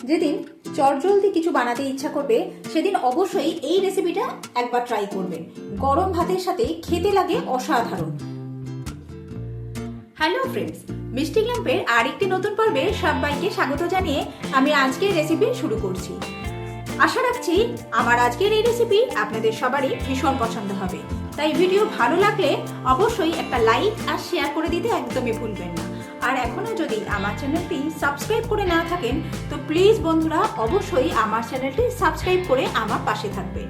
যেদিন চটজলদি কিছু বানাতে ইচ্ছা করবে সেদিন অবশ্যই এই রেসিপিটা একবার ট্রাই করবেন। গরম ভাতের সাথে খেতে লাগে অসাধারণ। হ্যালো ফ্রেন্ডস, মিষ্টি ক্যাম্পের আরেকটি নতুন পর্বে সবাইকে স্বাগত জানিয়ে আমি আজকের রেসিপি শুরু করছি। আশা রাখছি আমার আজকের এই রেসিপি আপনাদের সবারই ভীষণ পছন্দ হবে। তাই ভিডিও ভালো লাগলে অবশ্যই একটা লাইক আর শেয়ার করে দিতে একদমই ভুলবেন না। আর এখনো যদি আমার চ্যানেলটি সাবস্ক্রাইব করে না থাকেন তো প্লিজ বন্ধুরা অবশ্যই আমার চ্যানেলটি সাবস্ক্রাইব করে আমার পাশে থাকবেন।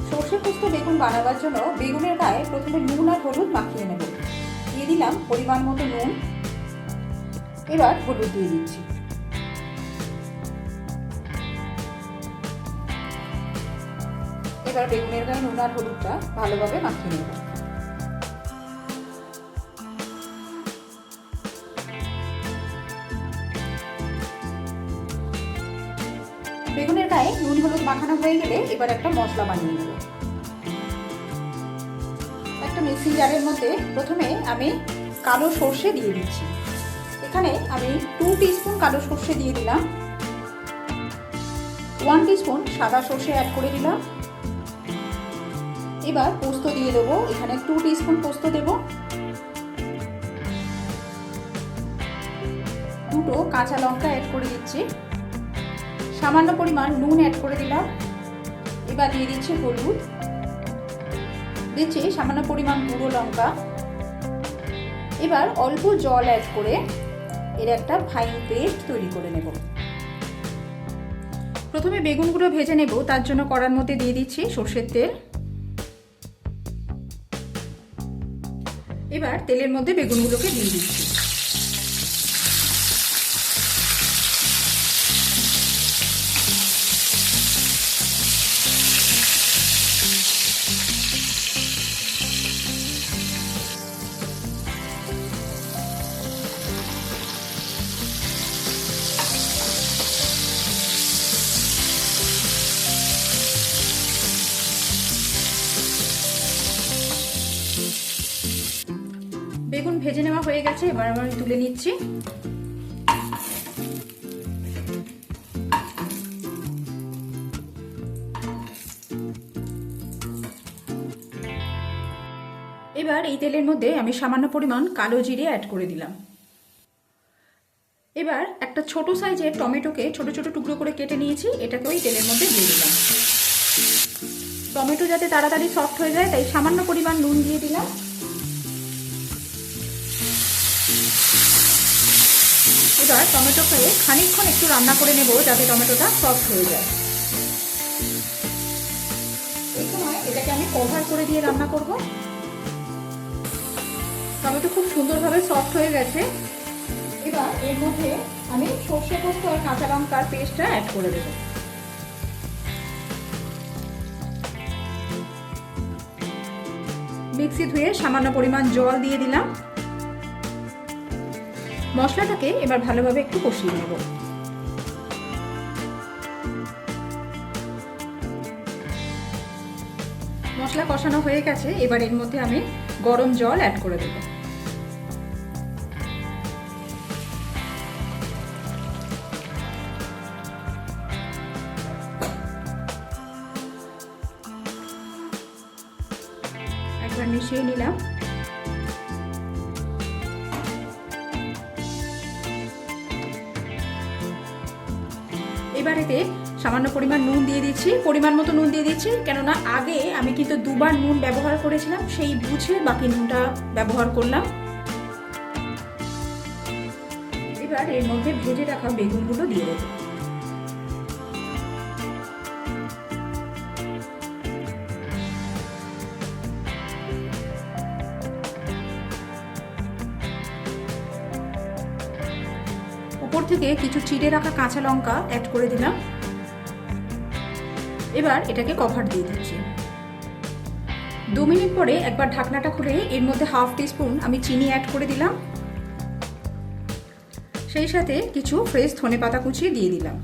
সর্ষে পোস্ত বেগুন বানাবার জন্য বেগুনের গায়ে প্রথমে নুন আর হলুদ মাখিয়ে নেব। দিয়ে দিলাম পরিমাণ মতো নুন, এবার হলুদ দিয়ে দিচ্ছি। এবার বেগুনের গায়ে নুন আর হলুদটা ভালোভাবে মাখিয়ে নেব। বেগুনের গায়ে নুন হলুদ মাখানো হয়ে গেলে এবার একটা মশলা বানিয়ে নেব। একটা মিক্সিং জারের মধ্যে প্রথমে আমি কালো সর্ষে দিয়ে দিচ্ছি। এখানে আমি 2 টিস্পুন কালো সর্ষে দিয়ে দিলাম, 1 টিস্পুন সাদা সর্ষে অ্যাড করে দিলাম। এবার পোস্ত দিয়ে দেবো, এখানে 2 টিস্পুন পোস্ত দেব, 2টো কাঁচা লঙ্কা অ্যাড করে দিচ্ছি, সামান্য পরিমাণ নুন অ্যাড করে দিলাম। এবার দিয়ে দিচ্ছি হলুদ, দিচ্ছি সামান্য পরিমাণ গুঁড়ো লঙ্কা। এবার অল্প জল অ্যাড করে এর একটা ফাইন পেস্ট তৈরি করে নেব। প্রথমে বেগুনগুলো ভেজে নেব, তার জন্য কড়ার মধ্যে দিয়ে দিচ্ছি সর্ষের তেল। এবার তেলের মধ্যে বেগুনগুলোকে দিয়ে দিচ্ছি। বেগুন ভেজে নেওয়া হয়ে গেছে, এবার আমি তুলে নিচ্ছি। এবার এই তেলের মধ্যে আমি সামান্য পরিমাণ কালো জিরে অ্যাড করে দিলাম। এবার একটা ছোট সাইজের টমেটোকে ছোট ছোট টুকরো করে কেটে নিয়েছি, এটাকে ওই তেলের মধ্যে দিয়ে দিলাম। টমেটো যাতে তাড়াতাড়ি সফট হয়ে যায় তাই সামান্য পরিমাণ নুন দিয়ে দিলাম। এবার টমেটোকে খানিকক্ষণ একটু রান্না করে নেব যাতে টমেটোটা সফট হয়ে যায়। এই সময় এটাকে আমি কভার করে দিয়ে রান্না করব। টমেটো খুব সুন্দরভাবে সফট হয়ে গেছে। এবার এর মধ্যে আমি সর্ষে পোস্ত আর কাঁচা লঙ্কার পেস্টটা অ্যাড করে দেব। মিক্সি ধুয়ে সামান্য পরিমাণ জল দিয়ে দিলাম। মশলাটাকে এবার ভালোভাবে একটু কষিয়ে নেব। মশলা কষানো হয়ে গেছে, এবার এর মধ্যে আমি গরম জল অ্যাড করে দেব। একবার মিশিয়ে নিলাম। এবার এতে সামান্য পরিমাণ নুন দিয়ে দিচ্ছি, পরিমাণ মতো নুন দিয়ে দিচ্ছি, কেননা আগে আমি কিন্তু 2বার নুন ব্যবহার করেছিলাম, সেই বুঝে বাকি নুনটা ব্যবহার করলাম। এবার এর মধ্যে ভেজে রাখা বেগুনগুলো দিয়ে দেবো। উপর থেকে কিছু চিড়ে রাখা কাঁচা লঙ্কা অ্যাড করে দিলাম। এবার এটাকে কভার দিয়ে দিচ্ছি। 2 মিনিট পরে একবার ঢাকনাটা খুলে এর মধ্যে 1/2 টিস্পুন আমি চিনি অ্যাড করে দিলাম। সেই সাথে কিছু ফ্রেশ ধনেপাতা কুচিয়ে দিয়ে দিলাম।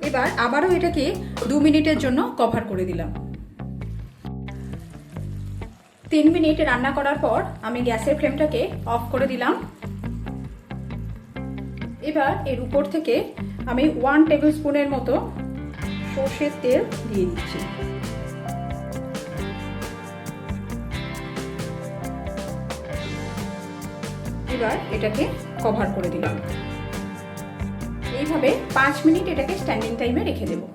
এবার আবারও এটাকে 2 মিনিটের জন্য কভার করে দিলাম। 3 মিনিট রান্না করার পর আমি গ্যাসের ফ্লেমটাকে অফ করে দিলাম। এবার এর উপর থেকে আমি 1 টেবিল স্পুনের মতো সর্ষের তেল দিয়ে দিচ্ছি। এবার এটাকে কভার করে দিলাম। এইভাবে 5 মিনিট এটাকে স্ট্যান্ডিং টাইমে রেখে দেবো।